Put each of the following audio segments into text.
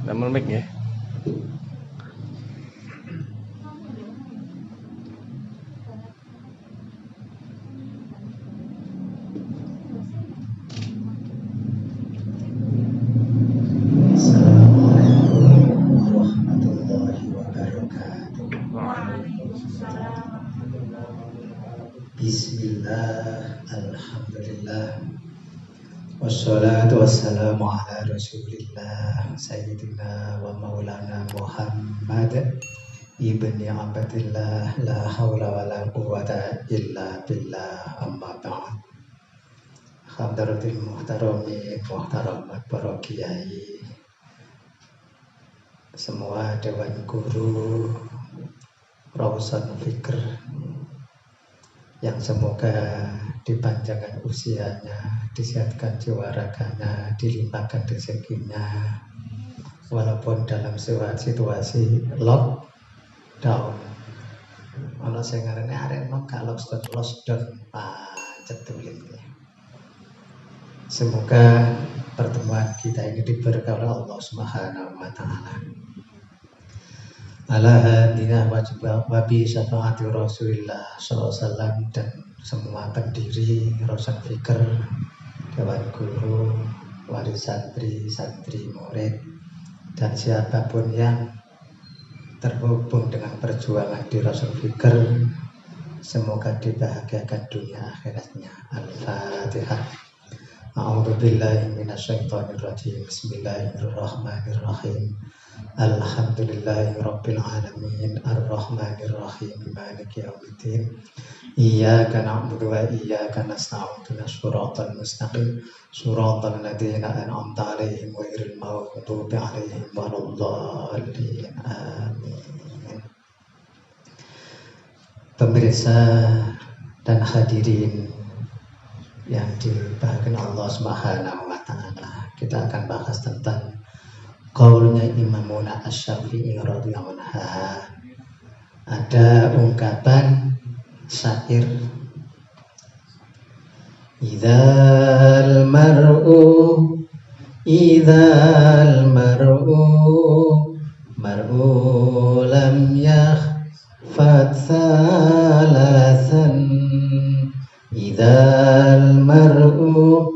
Damel mic ya. Bismillah, alhamdulillah, wassalatu wassalamu ala rasulillah Sayyidina wa maulana Muhammad ibni abdillah, la hawla wa la quwata illa billah, amma ba'd. Hadratil muhtarami muhtaramat para kiai, semua dewan guru Rawsan Fikr yang semoga dipanjangkan usianya, disehatkan jiwa raganya, dilimpahkan rezekinya, walaupun dalam situasi lockdown. Ono sing ngarane arek gak lockdown pancet tulen. Semoga pertemuan kita ini diberkahi oleh Allah Subhanahu wa taala. Ala hadinah wabi syafaati Rasulillah SAW dan semua pendiri Rawsan Fikr, dewan guru, wali santri, santri murid, dan siapapun yang terhubung dengan perjuangan di Rawsan Fikr, semoga dibahagiakan dunia akhiratnya. Al-Fatihah. A'udzubillahi minasyaitonirrajim. Bismillahirrahmanirrahim. Alhamdulillahi rabbil alamin, arrahmanirrahim, maliki yaumiddin. Iyyaka na'budu wa iyyaka nasta'in, shiratal mustaqim, shiratal ladzina an'amta 'alaihim ghairil maghdubi 'alaihim waladdallin. Amin. Pemirsa dan hadirin yang dibahagiakan Allah Subhanahu wa taala, kita akan bahas tentang qaulnya Imamuna Asy-Syafi'i radhiyallahu anhu. Ada ungkapan syair, Idzal mar'u lam yakhfat thalathan. Idzal mar'u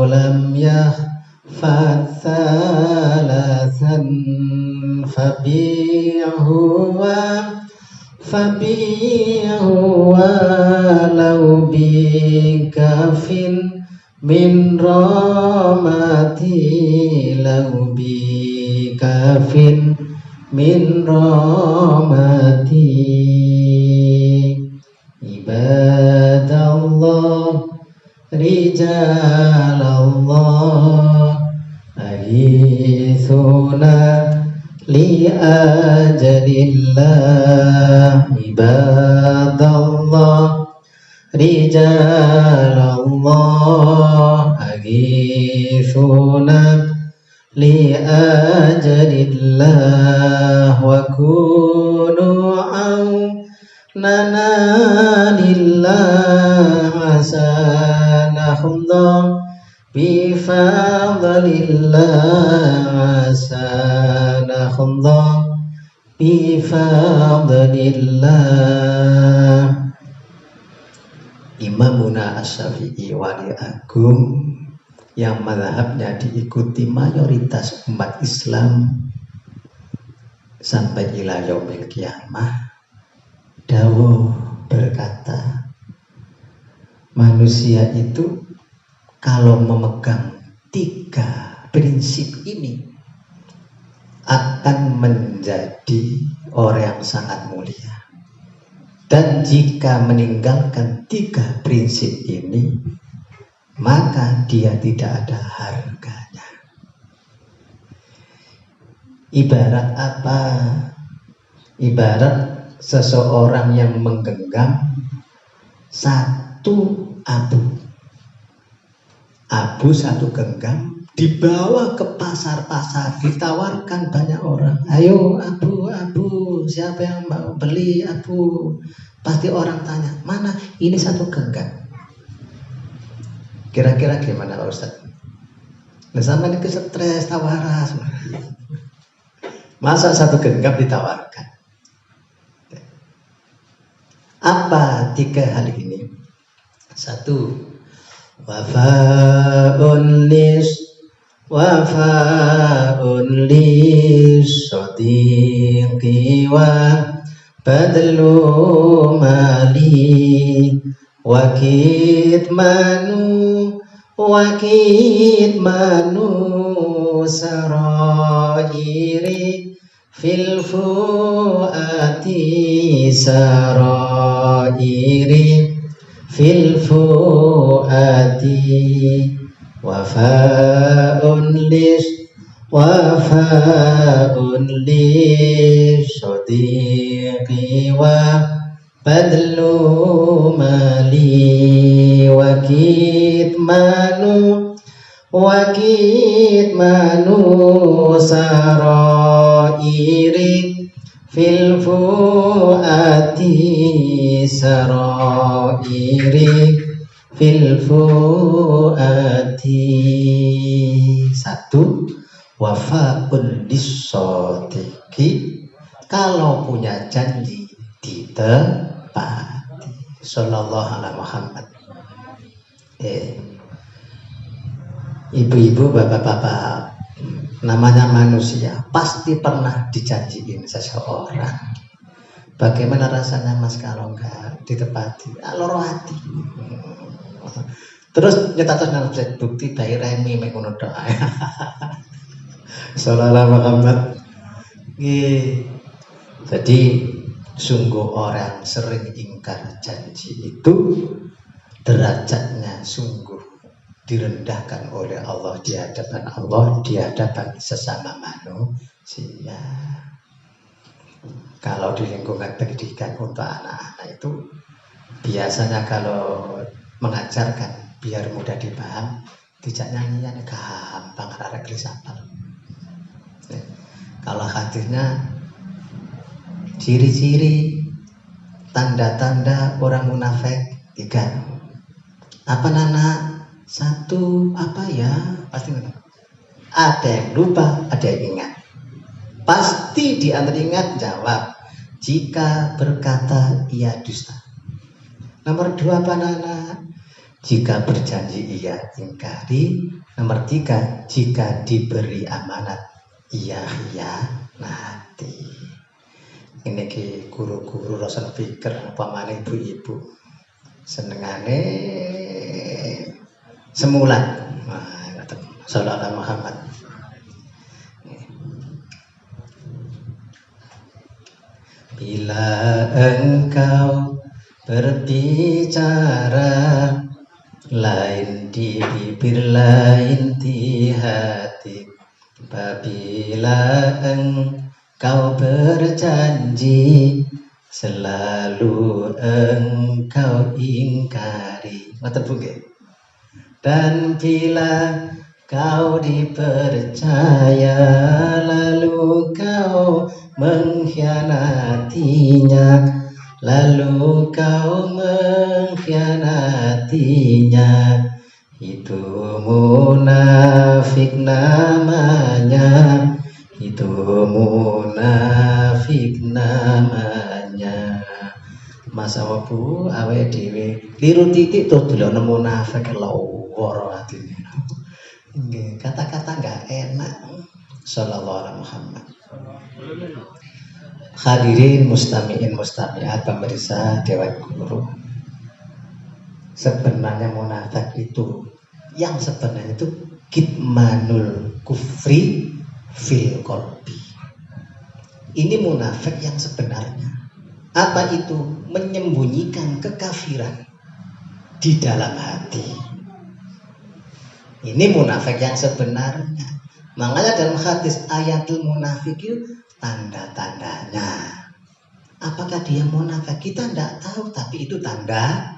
lam yakhfat thalathan, fabi'hu walau bikafin min rahmati, lau bikafin min rahmati. Ibadallah rijalallah aghithuna li ajalillah. Ibadallah rijalallah aghithuna li ajalillah, wa kunu aunana lillah, asanahullah bifadlillah, asanahullah bifadlillah. Imamuna Asy-Syafi'i, wali agung yang mazhabnya diikuti mayoritas umat Islam sampai ila yaumil qiyamah, dawuh berkata, manusia itu kalau memegang 3 prinsip ini akan menjadi orang yang sangat mulia. Dan jika meninggalkan 3 prinsip ini, maka dia tidak ada harganya. Ibarat apa? Ibarat seseorang yang menggenggam 1 abu 1 genggam, dibawa ke pasar-pasar, ditawarkan banyak orang, ayo abu, siapa yang mau beli abu? Pasti orang tanya, mana? Ini 1 genggam. Kira-kira gimana Pak Ustadz? Nah, sama ini stres, tawaras. Masa satu genggam ditawarkan? Apa 3 hal ini? 1. Wafa'un lis sadiqi wa badlu mali wa kitmanu sarairi fil fuati sarairi fil fuati wafa'un lis sadiqi wa badlu mali wa kitmanu sarairi fil fuati sarairi fil fuati. 1. Wafa'un lis-shadiqi, kalau punya janji ditepati. Sallallahu alaihi Muhammad. Ibu-ibu, bapak-bapak, namanya manusia pasti pernah dijanjiin seseorang. Bagaimana rasanya Mas kalau enggak ditepati? Loro hati. Terus nyetatos nang bukti bayi remi mek ngono tok. Sallallahu Muhammad. Jadi sungguh orang sering ingkar janji itu derajatnya sungguh direndahkan oleh Allah di hadapan Allah, di hadapan sesama manusia. Kalau di lingkungan pendidikan untuk anak-anak itu biasanya kalau mengajarkan biar mudah dipaham, tidak nyanyian gampang arek gelis apal. Kalau hadisnya ciri-ciri tanda-tanda orang munafik 3. Apa nana? 1, apa ya? Pasti ada yang lupa, ada yang ingat. Pasti di antara ingat jawab. Jika berkata ia dusta. Nomor 2 apa nana? Jika berjanji ia ingkari. Nomor 3, jika diberi amanat ia khianati. Ini ki guru-guru Rasul pikir pamane ibu-ibu senengane semulan. Sallallahu Muhammad. Bila engkau berbicara, lain di bibir lain di hati. Apabila engkau berjanji, selalu engkau ingkari. Dan bila kau dipercaya, lalu kau mengkhianatinya, lalu kau mengkhianatinya. Itu munafik namanya, itu munafik namanya. Masa wabu awe dewe liru titik tuh dulu munafik lawor atine. Nggih, kata-kata enggak enak. Sallallahu alaihi Muhammad. Hadirin mustami'in mustami'at pemirsa Dewan Guru. Sebenarnya munafik itu yang sebenarnya itu kitmanul kufri fil qalbi. Ini munafik yang sebenarnya. Apa itu? Menyembunyikan kekafiran di dalam hati. Ini munafik yang sebenarnya. Makanya dalam hadis ayatul munafik itu tanda-tandanya. Apakah dia munafik? Kita tidak tahu, tapi itu tandanya.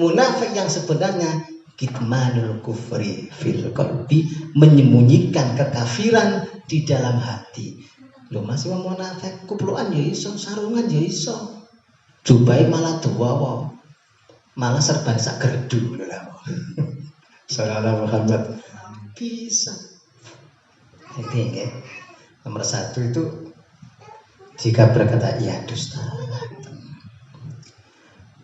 Munafik yang sebenarnya kitmanul kufri fil qalbi, menyembunyikan kekafiran di dalam hati. Lho masih mau munafik, kuplukan ya iso, sarungan ya iso. Jubai malah duwawa. Malah serban sak gerdu lho lah. Sallallahu Muhammad bisa. Jadi nomor satu itu jika berkata iya dusta.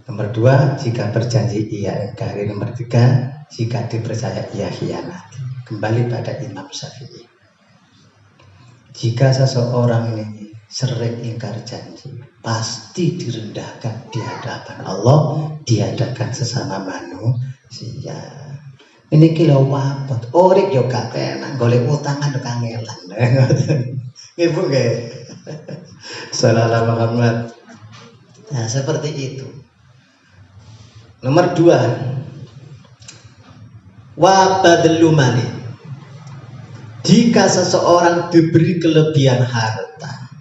Nomor dua jika berjanji iya ingkari. Nomor tiga jika dipercaya iya khianati. Kembali pada Imam Syafi'i. Jika seseorang ini sering ingkar janji, pasti direndahkan di hadapan Allah, di hadapan sesama manusia. Ini kilo wapot, orek yo gak penak, golek utangan yo kangelan. Ibu nggih. Sallallahu Muhammad. Nah, seperti itu. Nomor dua, wabadlu mali. Jika seseorang diberi kelebihan harta,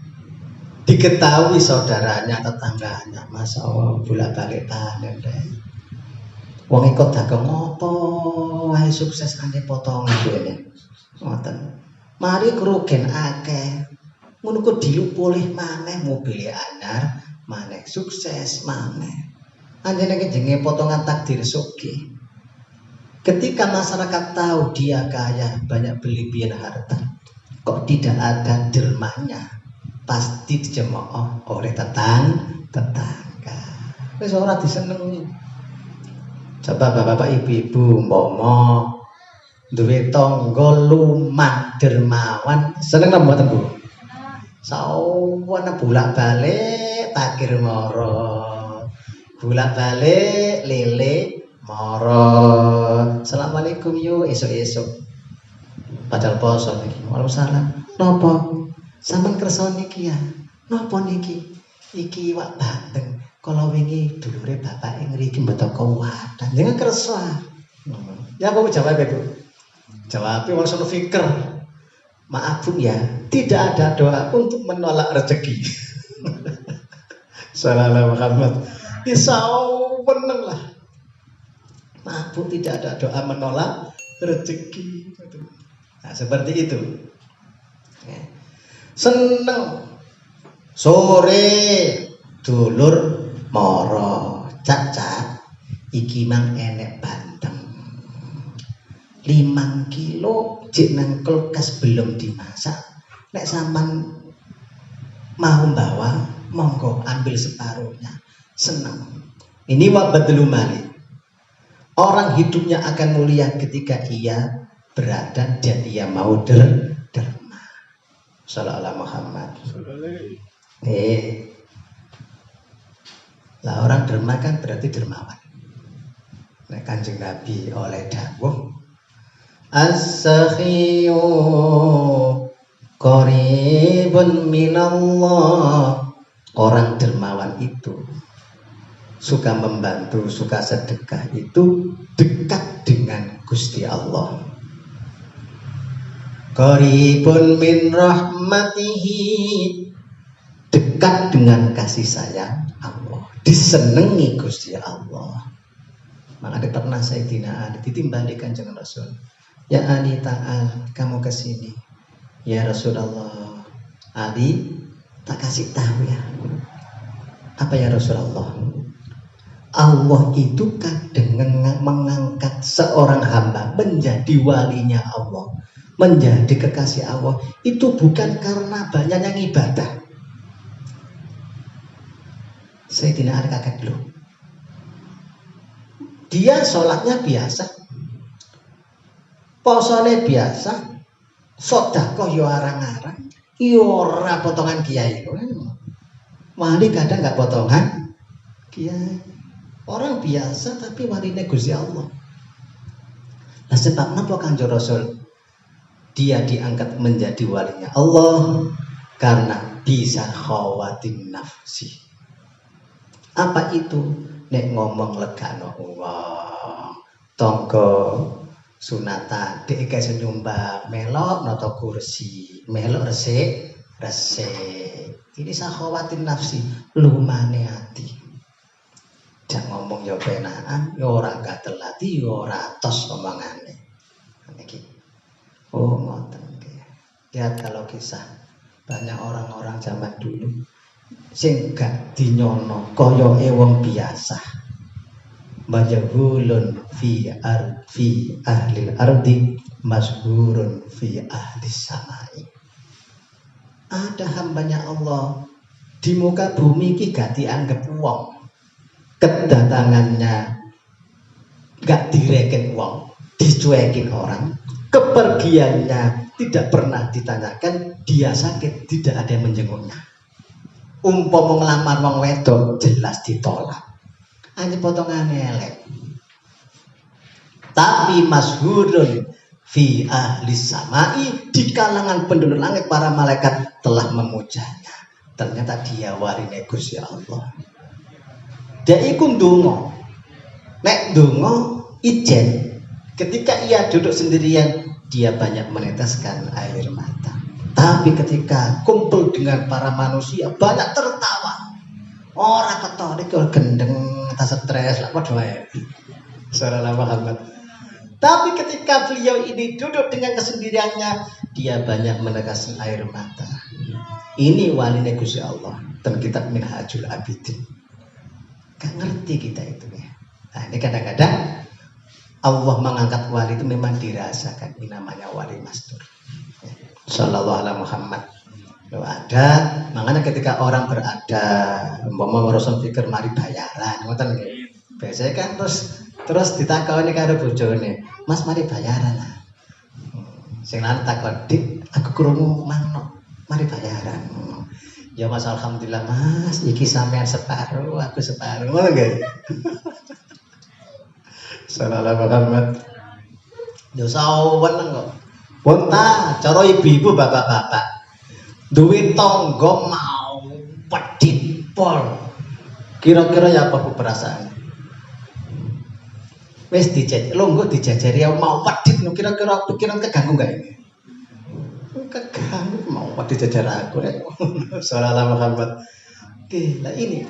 diketahui saudaranya, tetangganya, masa Allah bolak-balik panen deh. Wong ikut dagang ngopo, wae sukses kanthi potongan dene. Ngoten. Mari kerugian akeh. Ngono kok dilupulih maneh mobil anyar, maneh sukses maneh. Anjene jenenge potongan takdir sugih. Ketika masyarakat tahu dia kaya, banyak berlebihan harta, kok tidak ada dermanya, pasti dijemooh oleh tetangga. Wis ora disenengi. Coba bapak-bapak ibu-ibu umpama duwe tangga lumah dermawan, seneng napa mboten Bu? Sawana bolak-balik takir mara. Bolak-balik lele mara. Assalamualaikum yuk esok-esok. Padahal poso niki. Waalaikumsalam. Napa? Sampeyan kersa niki ya. Napa niki? Iki iwak bandeng. Kala wingi dulure bapake ngriki mboten kuwatan. Jangan kersa. Ya apa jawab Bu? Jawab wong sono fikir. Maaf Bu ya, tidak ada doa untuk menolak rezeki. Sallallahu Muhammad. Meneng lah. Maaf Bu, tidak ada doa menolak rezeki. Nah, seperti itu. Seneng sore dulur moro cacak iki mang enek bandeng 5 kilo jek nang kulkas belum dimasak. Nek sampean mau bawa monggo ambil separuhnya. Senang. Ini wabadlu mali. Orang hidupnya akan mulia ketika ia berada dan ia mau derma. Sallallahu Muhammad. Lah orang derma kan berarti dermawan. Nek Kanjeng Nabi oleh dawuh as-sakhiyu qaribun minallah. Orang dermawan itu suka membantu, suka sedekah itu dekat dengan Gusti Allah. Qaribun min rahmatihi, dekat dengan kasih sayang Allah, disenengi Gusti Allah. Maka pernah Sayyidina Ali ditimbali Kanjeng Rasul. Ya Ali ta'al, kamu kesini. Ya Rasulullah. Ali tak kasih tahu ya. Apa ya Rasulullah? Allah itu kadang mengangkat seorang hamba menjadi walinya Allah, menjadi kekasih Allah. Itu bukan karena banyaknya ibadah. Sayyidina Ali kaget dulu. Dia sholatnya biasa, posone biasa, sedekah yo arang-arang, yo ora potongan kiai. Wali kadang nggak potongan kiai. Orang biasa tapi waline Gusti Allah. Nah, sebab napa Kanjeng Rasul dia diangkat menjadi walinya Allah? Karena bisa khawatin nafsi. Apa itu? Nek ngomong legano wong, tangga sunatan dhek iki nyumbang melok nata kursi, melok resik. Ini sakhawatin nafsi, lumane ati. Jangan ngomong ya penaan, ya ora gatel ati, ya ora tos omongane. Niki. Oh, ngoten nggih. Lihat kalau kisah banyak orang-orang zaman dulu sing gak dinyono kaya wong biasa. majhulun fi ahlil ardi masyhurun fi ahlis samai. Ada hambanya Allah di muka bumi iki gak dianggap wong, kedatangannya gak direken wong, dicuekin orang, kepergiannya tidak pernah ditanyakan, dia sakit tidak ada yang menjenguknya. Umpama ngelamar wong wedok jelas ditolak, hanya potongannya elek. Tapi masyhurun fi ahli samai, di kalangan penduduk langit para malaikat telah memujanya. Ternyata dia warine Gusti Allah. Dia iku ndonga. Nek ndonga ijen, ketika ia duduk sendirian dia banyak meneteskan air mata. Tapi ketika kumpul dengan para manusia banyak tertawa. Ora ketorik ora gendeng, tak stres lah padha wae. Sallallahu Muhammad. Tapi ketika beliau ini duduk dengan kesendiriannya, dia banyak meneteskan air mata. Ini waline Gusti Allah dan kitab Minhajul Abidin. Gak ngerti kita itu ya. Nah, ini kadang-kadang Allah mengangkat wali itu memang dirasakan. Ini namanya wali mastur. Sallallahu alaihi Muhammad. Ada, makanya ketika orang berada, umpama Rasul pikir mari bayaran, ngoten nggih. Biasanya kan terus ditakoni karo bojone, "Mas mari bayaran lah." Sing lanang takon, "Dik, aku krungu manuk, mari bayaran." Ya Mas, alhamdulillah Mas, iki sampean separuh, aku separuh. Ngono nggih. Sallallahu Muhammad. Yo sawen kok. Pun ta, cara ibu-ibu bapak-bapak. Duwe tangga mau pedit pol. Kira-kira ya apa perasaan? Wis dijajari, longgo dijajari mau pedit, kira-kira pikiran keganggu enggak ini? Keganggu mau pedit jajar aku rek. Sallallahu Muhammad. Oke, lah ini.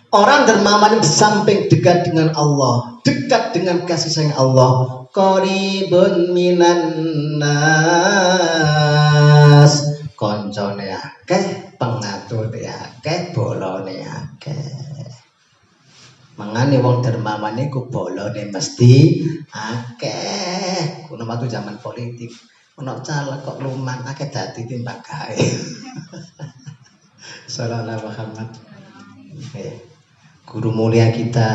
Orang dermawan yang samping dekat dengan Allah, dekat dengan kasih sayang Allah, qaribun minan nas, koncone akeh, pengatur akeh, bolone akeh. Mangane wong dermawan niku bolone mesti akeh. Kuno waktu zaman politik, ono caleg kok luman akeh dadi timbang gawe. Sallallahu Muhammad. Guru mulia kita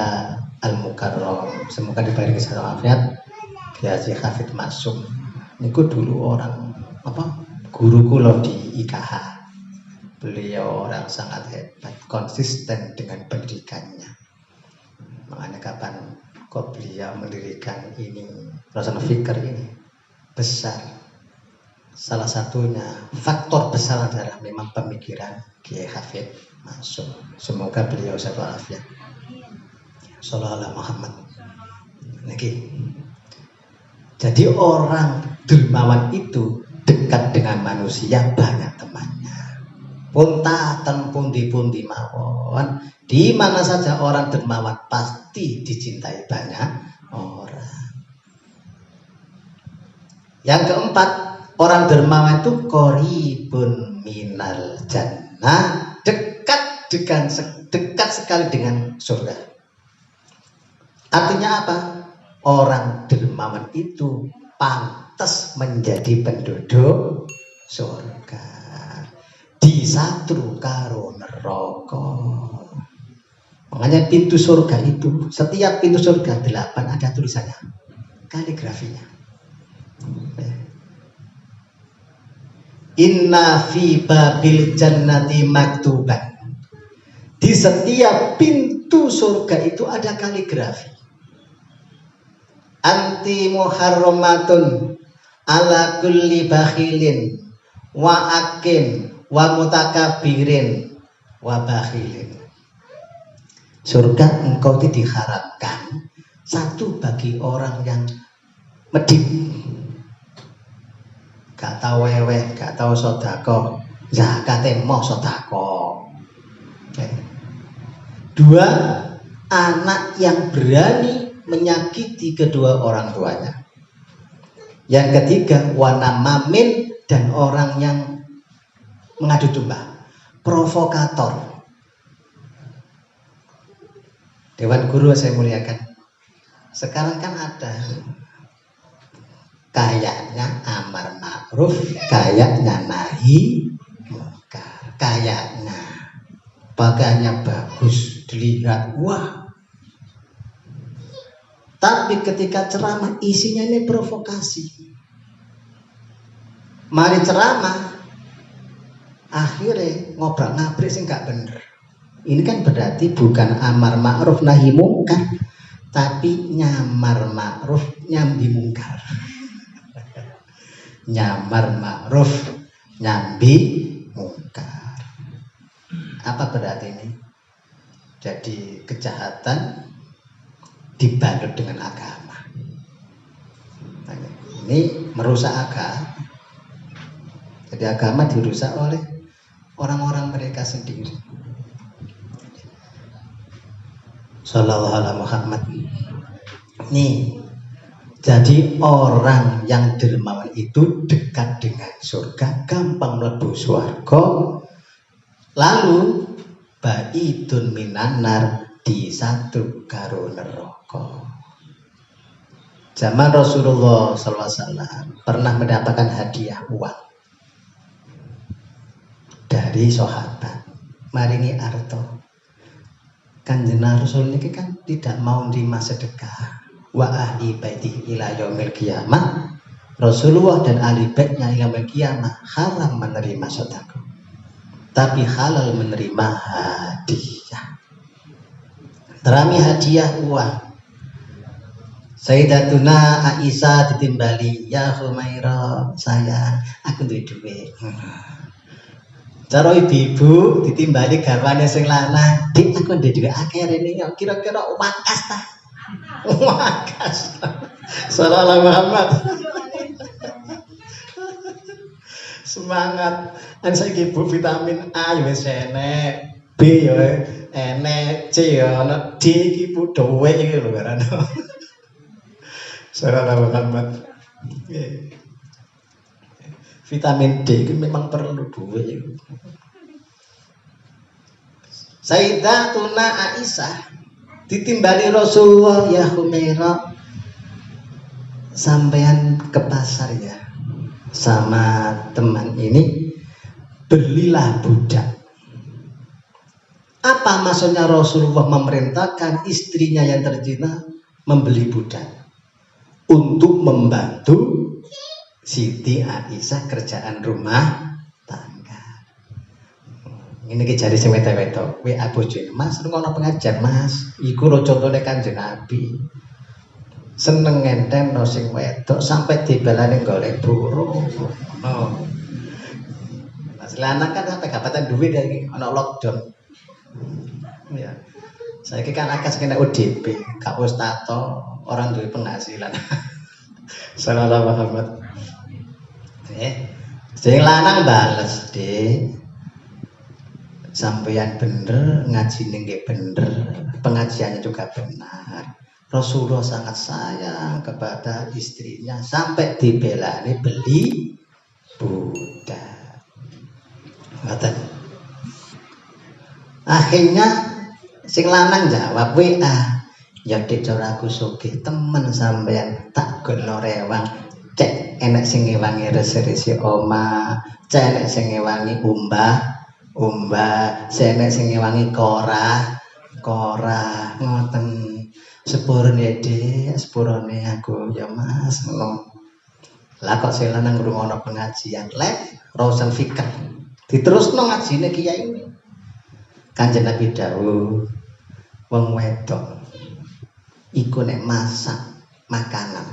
Al-Mukarram, semoga diberi kesehatan afiat, Kiai Haji Hafid Masum. Niku dulu orang apa? Guru kula di IKH. Beliau orang sangat hebat, konsisten dengan pendidikannya. Makanya kapan kok beliau mendirikan ini, Rasul Fikr ini besar. Salah satunya faktor besar adalah memang pemikiran Kiai Hafid Masum. Semoga beliau sehat walafiat. Sallallahu Muhammad. Niki. Jadi orang dermawan itu dekat dengan manusia, banyak temannya. Puntaten pundi-pundi mawon, di mana saja orang dermawan pasti dicintai banyak orang. Yang keempat, orang dermawan itu qaribun minal jannah, dekat sekali dengan surga. Artinya apa? Orang dermawan itu pantas menjadi penduduk surga. Disatru karo neraka. Makanya pintu surga itu, setiap pintu surga 8 ada tulisannya, kaligrafinya. Inna fi babil jannati maktuban. Di setiap pintu surga itu ada kaligrafi. Anti muharramatun ala kulli bakhilin wa akin wa mutakabirin wa bakhilin. Surga engkau itu diharapkan satu bagi orang yang medit, gak tahu weweh, gak tahu sodako, zakatnya mau sodako. Dua, anak yang berani menyakiti kedua orang tuanya. Yang ketiga, wanamamin, dan orang yang mengadu domba, provokator. Dewan Guru saya muliakan. Sekarang kan ada kayaknya amar ma'ruf, kayaknya nahi mungkar, kayaknya pakaiannya bagus, dilihat wah. Tapi ketika ceramah isinya ini provokasi. Mari ceramah, akhirnya ngobrak-ngabrik sih nggak bener. Ini kan berarti bukan amar ma'ruf nahi mungkar, tapi nyamar ma'ruf nyambi mungkar. Nyamar ma'ruf nyambi mungkar. Apa berarti ini? Jadi kejahatan dibalut dengan agama. Ini merusak agama. Jadi agama dirusak oleh orang-orang mereka sendiri. Sallallahu alaihi Muhammad. Nih, jadi orang yang dermawan itu dekat dengan surga, gampang mlebu swarga. Lalu baidun minanar, disatu karo neraka. Zaman Rasulullah SAW pernah mendapatkan hadiah uang dari sahabat. Maringi arto. Kanjeng Rasul ini kan tidak mau nerima sedekah. Wa ahli baiti ila yaumil qiyamah. Rasulullah dan ahli baitnya ila yaumil qiyamah haram menerima sedekah. Tapi halal menerima hadiah. Terami hadiah uang. Sayyidatuna Aisyah ditimbali, ya Humaira sayang, aku duwe dhuwit. Cara ibu ditimbali garwane sing lanang, dik aku duwe dhuwit akeh rene kira-kira wakas ta. Wakas. Sallallahu Muhammad. Semangat. Kan saiki ibu vitamin A ya wis enek, B ya enek, C ya ana, D iki ibu dhuwit iki lho karane. Sallallahu Muhammad. Vitamin D itu memang perlu duit. Sayyidatuna Aisyah ditimbali Rasulullah, ya Humaira, sampean ke pasar ya sama teman ini, belilah budak. Apa maksudnya Rasulullah memerintahkan istrinya yang terzina membeli budak? Untuk membantu Siti Aisyah kerjaan rumah tangga. Ini kejari sing wedok-wedok. WA bojone, Mas, ngono pengajian, Mas. Iku lho contone Kanjeng Nabi. Seneng ngenteno sing wedok sampai dibelani golek burung. Ngono. Mas lanang kan sampai gapatan duit iki ana lockdown. Ya. Saiki kan akeh kena ODP, gak wis tato, orang duwe penghasilan. Sallallahu Muhammad. Sing lanang bales, Dik. Sampeyan bener, ngajine nggih bener, pengajiannya juga benar. Rasulullah sangat sayang kepada istrinya sampai dibelani beli budak. Ngoten. Akhirnya sing lanang jawab WA, ya Dik cara aku sugih temen sampeyan tak gono rewang. Cek enek sing ngewangi resi-resi oma, cek enek sing ngewangi umbah, cek enek sing ngewangi korah, ngoten. Sepurane Dik, sepurane aku ya Mas, ngono. Lah kok sing lanang ngrungokno pengajian live rawusan fikih. Diterusno ngajine kiai ini. Kanjeng Nabi dawuh, wong wedok iku nek masak makanan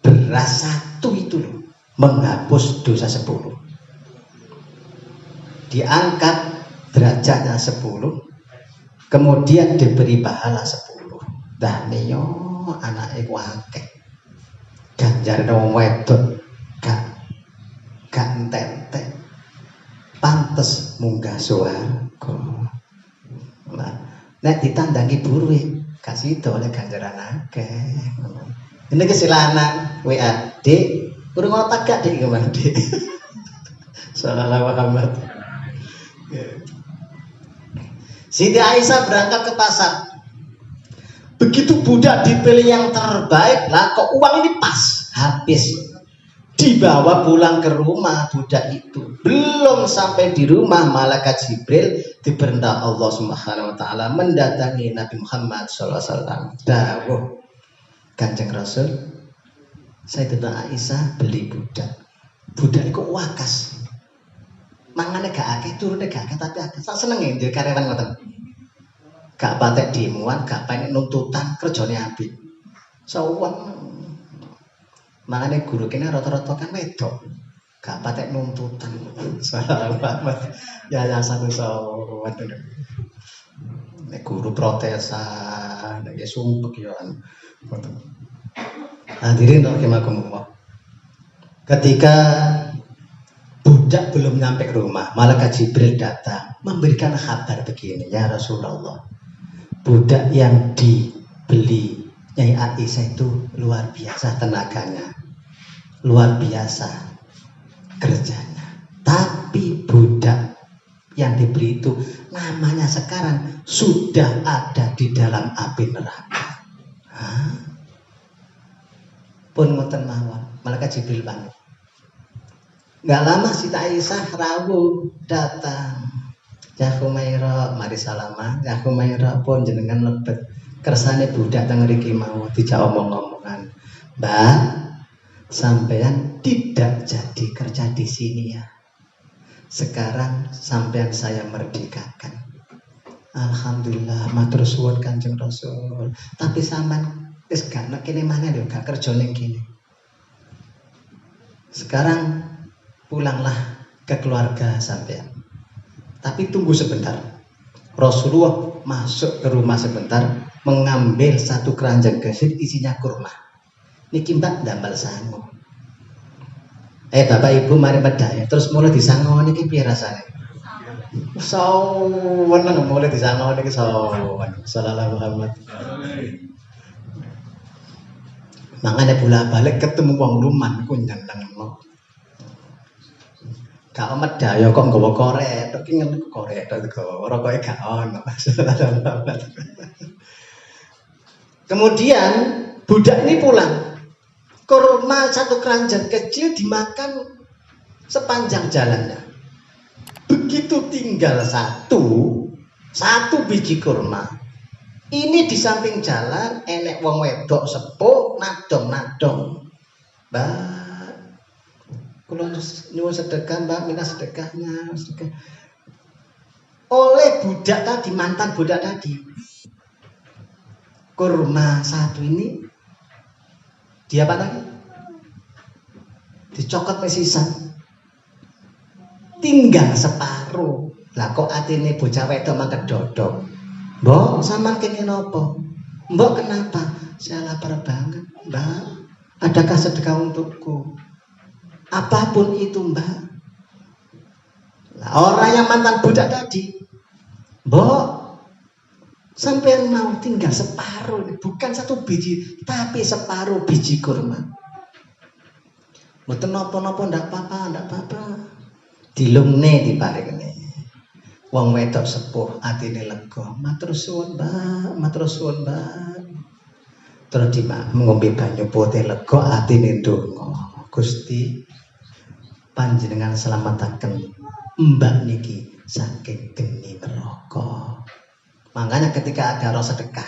beras satu itu loh menghapus dosa 10. Diangkat derajatnya 10, kemudian diberi pahala 10. Dah niyo anake ku akeh. Ganjarane wong wedok gak entek-entek. Pantes munggah swarga. Nah, nek ditandangi buruhe kasih itu oleh ganjaran akeh. Ini kesilanan WA, Dik, kurang otak gak Dik gimana Dik? Sallallahu Muhammad. Siti Aisyah berangkat ke pasar. Begitu budak dipilih yang terbaik, lah kok uang ini pas habis. Dibawa pulang ke rumah budak itu. Belum sampai di rumah, malaikat Jibril diperintah Allah Subhanahu wa taala mendatangi Nabi Muhammad sallallahu alaihi wasallam. Dawuh Kanjeng Rasul, Sayyidatuna Aisyah beli budak. Budak iku wakas. Mangane gak akeh, turune gak akeh tapi akeh. Sak senenge ndek karyawan ngoten. Gak patek dimuan, gak pengen nuntutan, kerjane apik. Sawan. Makanya guru kene rata-rata kan wedok. Gak patek nuntutan. Salamat. Ya satu sawan. Nek guru protesan, nek sumpek yo an. Hadirin rahimakumullah. Ketika budak belum nyampe rumah, malaikat Jibril datang memberikan kabar begini, ya Rasulullah. Budak yang dibeli Nyai Aisyah itu luar biasa tenaganya, luar biasa kerjanya. Tapi budak yang dibeli itu namanya sekarang sudah ada di dalam api neraka. Pun ngoten mawon, malaikat Jibril pamit. Nggak lama Siti Aisyah rawuh datang. Ya Humaira, mari salama. Ya Humaira pun jenengan lebet. Kersane budak teng mriki mau dijak omong-omongan. Mbak, sampean tidak jadi kerja di sini ya. Sekarang sampean saya merdekakan. Alhamdulillah, matur suwun Kanjeng Rasul. Tapi sampean wis gak nek kene maneh lho, gak kerja ning kene. Sekarang pulanglah ke keluarga sampean. Tapi tunggu sebentar. Rasulullah masuk ke rumah sebentar, mengambil satu keranjang gesit isinya kurma. Niki Mbak ndamel sangu. Bapak Ibu mari medhaya. Terus mulai disangoni niki piye rasane? Sawen mulai disangoni niki sawen. Sallallahu Muhammad. Mangane bola-balik ketemu wong luman ku nyenengno. Gak medhaya kok nggawa korek, tok ki ngene korek tok digawa, rokoke gak ono. Kemudian budak ini pulang. Kurma satu keranjang kecil dimakan sepanjang jalannya. Begitu tinggal satu biji kurma. Ini di samping jalan enek wong wedok sepuh nadong-nadong. Mbak, kula nyuwun sedekah, Mbak, minta sedekahnya, sedekah. Oleh budak tadi, mantan budak tadi. Kurma satu ini dia apa lagi? Dicokot mesisan. Tinggal separuh. Lah kok atine bocah wedok mangket dodok. Mbok, sampean kenging napa? Mbok kenapa? Saya lapar banget, Mbak. Adakah sedekah untukku? Apapun itu, Mbak. Lah, orang yang mantan budak tadi, Mbok, sampean mau tinggal separuh, bukan satu biji, tapi separuh biji kurma. Mboten napa-napa, ndak apa-apa. Dilungne diparingne. Wong wedok sepuh atine lega, matur suwun, Mbak, matur suwun, Mbak. Terus ngombe banyu putih lega atine ndonga. Gusti panjenengan selamataken Mbak niki saking geni neraka. Makanya ketika ada roh sedekah,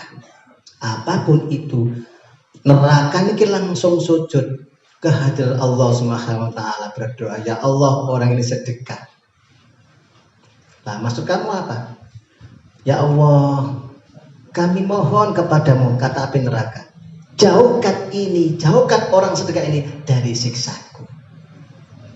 apapun itu, neraka niki langsung sujud ke hadirat Allah Subhanahu wa taala, berdoa, ya Allah, orang ini sedekah. Nah, maksud kamu apa? Ya Allah, kami mohon kepadamu, kata api neraka, jauhkan orang sedekah ini dari siksaku.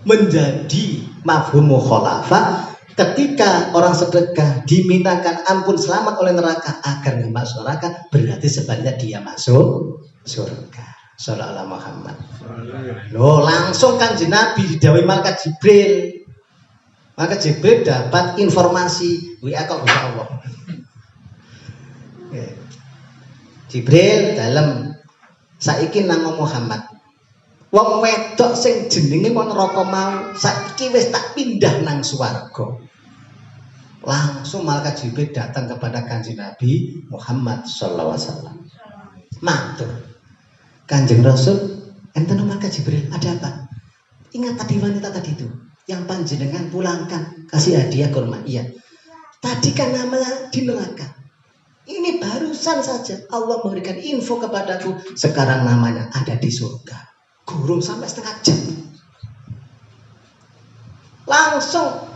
Menjadi mafhum mukhalafah, ketika orang sedekah dimintakan ampun selamat oleh neraka agar nggak masuk neraka, berarti sebenarnya dia masuk surga. Sallallahu Muhammad. Loh, langsung Kanjeng Nabi didhawuhi malaikat Jibril. Maka Jibril dapat informasi WA kok bisa Allah. Jibril dalam saiki nang Muhammad. Wong wedok sing jenenge kon neraka mau saiki wis tak pindah nang swarga. Langsung malaikat Jibril datang kepada Kanjeng Nabi Muhammad sallallahu alaihi wasallam. Matur. Kanjeng Rasul, enten malaikat Jibril, ada apa? Ingat tadi wanita tadi itu yang panjenengan pulangkan, kasih hadiah kurma. Iya. Tadi kan namanya di neraka. Ini barusan saja Allah memberikan info kepadaku, sekarang namanya ada di surga. Gurung sampai setengah jam. Langsung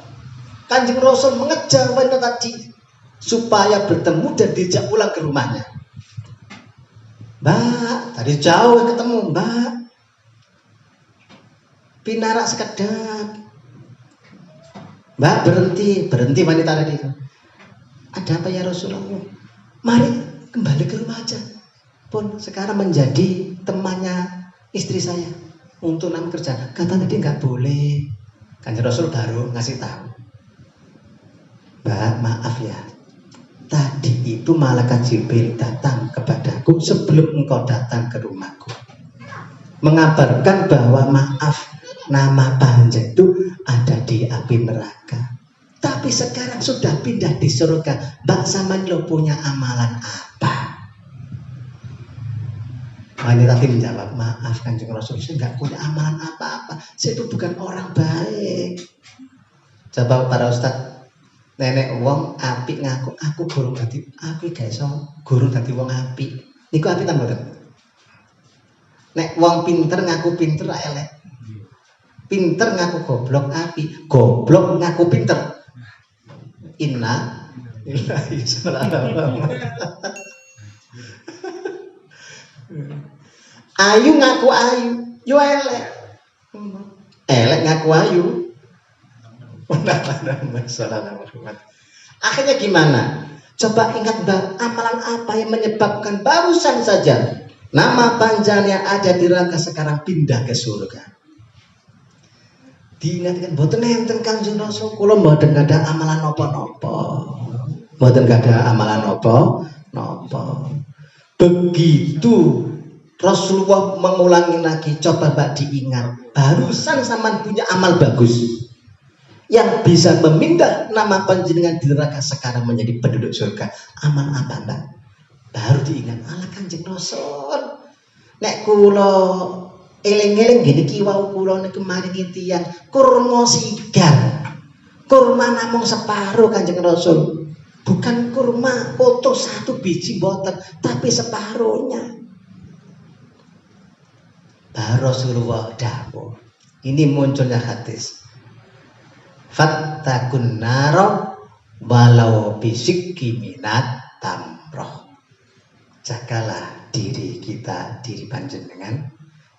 Kanjeng Rasul mengejar wanita tadi supaya bertemu dan dijak pulang ke rumahnya. Mbak, tadi jauh ketemu, Mbak. Pinarak sekedap. Mbak, berhenti wanita tadi itu. Ada apa ya Rasulullah? Mari kembali ke rumah aja. Pun sekarang menjadi temannya istri saya untuk nama kerja. Kata tadi nggak boleh. Kanjeng Rasul baru ngasih tahu. Mbak, maaf ya. Tadi itu malaikat Jibril datang kepadaku sebelum engkau datang ke rumahku. Mengabarkan bahwa maaf, nama panjang itu ada di api neraka. Tapi sekarang sudah pindah di surga. Mbak sama lo punya amalan apa? Wanita tadi menjawab, maaf Kanjeng Rasul, saya nggak punya amalan apa-apa. Saya itu bukan orang baik. Coba para ustadz, nenek wong apik ngaku aku gurung dadi apik guys, gurung dadi wong apik. Niku apik ta mboten? Nek wong pinter ngaku pinter elek. Pinter ngaku goblok apik, goblok ngaku pinter. Inna lillahi ayu ngaku ayu, yo elek. Elek ngaku ayu. Akhirnya gimana? Coba ingat Mbak, amalan apa yang menyebabkan barusan saja nama panjangnya ada di neraka sekarang pindah ke surga? Diingatkan, mboten enten Kanjeng Rasul, kula mboten ada amalan napa-napa. Mboten ada amalan napa-napa. Begitu Rasulullah mengulangi lagi, coba Mbak diingat, barusan sampean punya amal bagus yang bisa memindah nama panjenengan di neraka sekarang menjadi penduduk surga. Amal apa Mbak? Baru diingat, ala Kanjeng Rasul. Nek kula eling-eling gini kiwau kula niku maringi tiyang kurma sigar. Kurma namung separuh Kanjeng Rasul. Bukan kurma utuh satu biji boten, tapi separuhnya. Baru Rasulullah dawuh. Ini munculnya hadis. Fattakun naro walau bisikki minat tamroh. Jagalah diri kita, diri panjenengan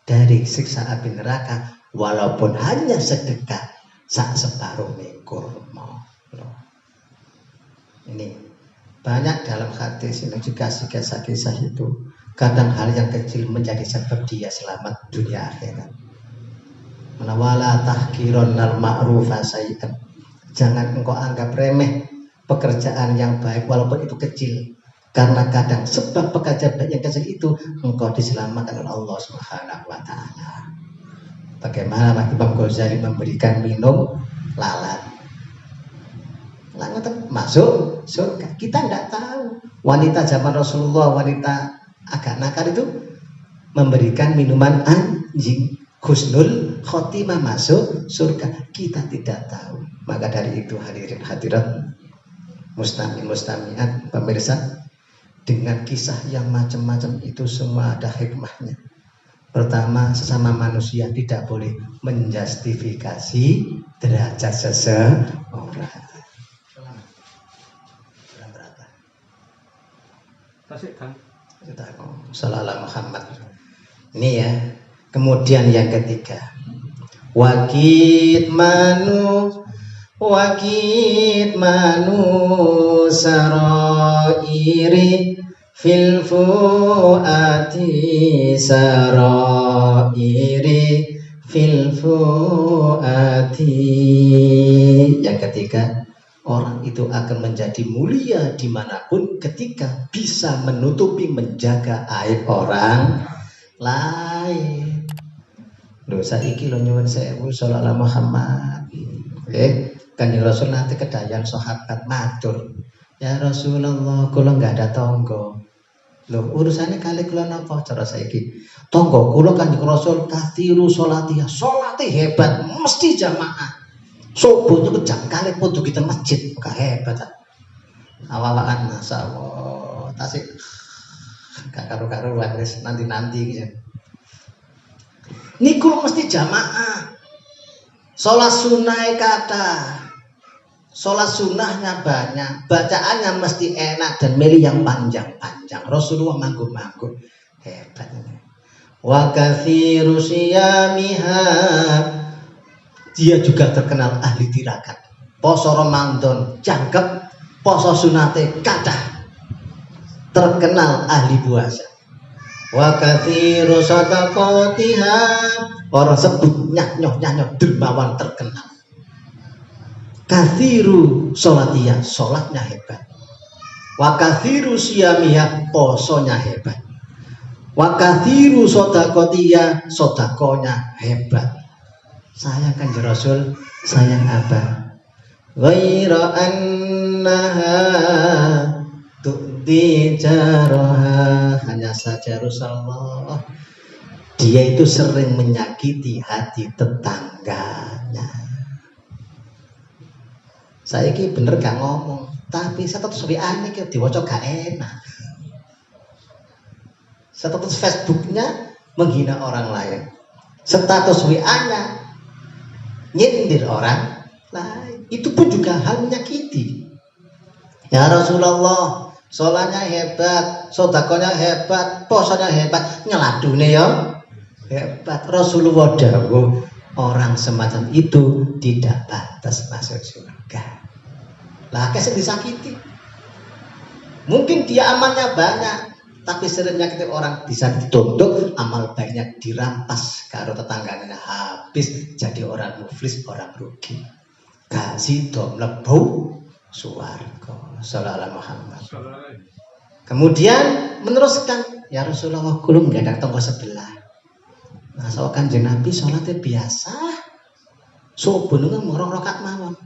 dari siksa api neraka walaupun hanya sedekah sak separuh kurma. Ini banyak dalam hadis ini juga kisah-kisah itu. Kadang hal yang kecil menjadi sebab dia selamat dunia akhirat. Wala tahqironnal ma'rufa sayyi'an. Jangan engkau anggap remeh pekerjaan yang baik walaupun itu kecil. Karena kadang sebab pekerjaan yang kecil itu engkau diselamatkan oleh Allah Subhanahu wa taala. Bagaimana Imam Ghazali memberikan minum lalat. Lalat masuk surga. Kita tidak tahu. Wanita zaman Rasulullah, wanita agak nakal itu memberikan minuman anjing. Husnul khotimah masuk surga, kita tidak tahu. Maka dari itu hadirin hadirat mustami'at pemirsa, dengan kisah yang macam-macam itu semua ada hikmahnya. Pertama, sesama manusia tidak boleh menjustifikasi derajat seseorang. Sallallahu Muhammad. Ini ya. Kemudian yang ketiga, wakit manu sarairi fil fuati sarairi fil fuati. Yang ketiga, orang itu akan menjadi mulia dimanapun ketika bisa menutupi, menjaga aib orang lain. Dosa iki lo nyuwun sewu sallallahu Muhammad. Kanjeng Rasul nanti kedayan sahabat matur, ya Rasulullah, kula nggak ada tonggo. Loh, urusannya kali kula napa cara saiki? Tonggo kula Kanjeng Rasul kathiru sholatiha, sholati hebat, mesti jamaah. Subuhnya ke jam kali kudu kita masjid, gak hebat. Awal-awalan masyaallah, tasik gak karu-karuan wis nanti-nanti gitu. Niku mesti jamaah. Sholat sunnah kata. Sholat sunnahnya banyak, bacaannya mesti enak dan milih yang panjang-panjang. Rasulullah manggung-manggung hebat. Wa katsiru siyamiha, dia juga terkenal ahli tirakat. Poso Ramadan jangkep, poso sunate kathah. Terkenal ahli puasa. Wa katsiru sadaqatiha, orang sebut nyanyoh dermawan terkenal. Kathiru sholatiyah, sholatnya hebat. Wa kathiru siyamiyah, posonya hebat. Wa kathiru sodakotiyah, sodakonya hebat. Sayang Kanjeng Rasul, sayang apa? Ghaira annaha tu'ti jaraha, hanya saja Rasulullah, dia itu sering menyakiti hati tetangganya. Saya ini bener gak ngomong, tapi status WA-nya diwaca gak enak. Status Facebooknya menghina orang lain, status WA-nya nyindir orang lain. Itu pun juga hal menyakiti. Ya Rasulullah, sholatnya hebat, sodakonya hebat, posanya hebat, nyeladune ya hebat. Rasulullah dawuh, orang semacam itu tidak pantas masuk surga. Lah kesel disakiti. Mungkin dia amalnya banyak, tapi sering menyakiti orang, bisa dituntut amal baiknya dirampas karo tetangganya, habis jadi orang muflis, orang rugi. Kasih dom mlebu swarga. Sallallahu Muhammad. Kemudian meneruskan, ya Rasulullah, kula nggak ada tonggo sebelah. Nah, soal Kanjeng Nabi sholatnya biasa, subuh nunggu morong rokat mawon.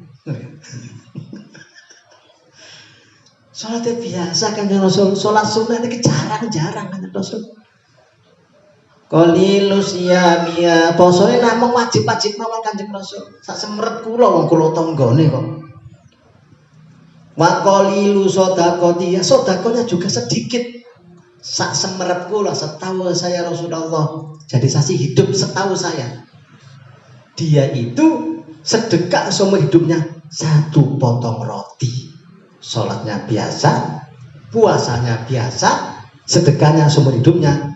Sholatnya biasa Kanjeng Rasul, sholat sunnah ini jarang-jarang Kanjeng Rasul. Qalilus siyamia, posone namung wajib-wajib mawon Kanjeng Rasul. Sak semeret kula wong kula tanggane kok. Wa qalilu shadaqati, sedekahnya juga sedikit. Sak semeret kula, setahu saya Rasulullah. Jadi saksi hidup setahu saya. Dia itu sedekah seumur hidupnya 1 potong roti. Sholatnya biasa, puasanya biasa, sedekahnya seumur hidupnya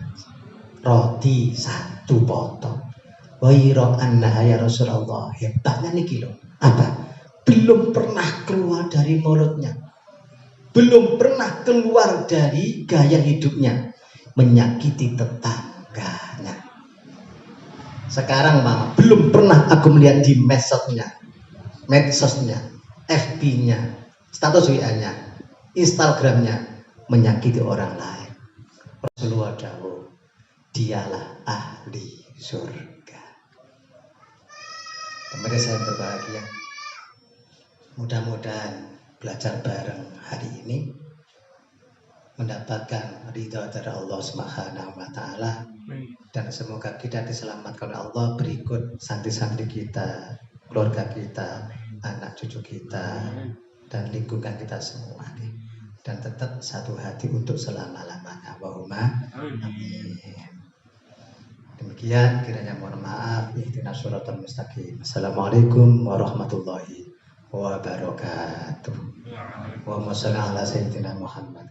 roti 1 potong. Wairo annaha ya Rasulullah, hebatnya niki lho. Apa? Belum pernah keluar dari mulutnya, belum pernah keluar dari gaya hidupnya menyakiti tetangganya. Sekarang mama, belum pernah aku melihat di medsosnya, FB-nya, status WA-nya, Instagram-nya menyakiti orang lain. Rasulullah dawuh, dialah ahli surga. Pemirsa yang berbahagia, mudah-mudahan belajar bareng hari ini mendapatkan ridha dari Allah Subhanahu wa taala, dan semoga kita diselamatkan oleh Allah berikut santri-santri kita, keluarga kita, anak cucu kita, dan lingkungan kita semua nih. Dan tetap satu hati untuk selama-lamanya. Allahumma amin. Demikian, kiranya mohon maaf. Ihdinas shiratal mustaqim. Assalamualaikum warahmatullahi wabarakatuh. Wa sallallahu ala sayyidina Muhammad.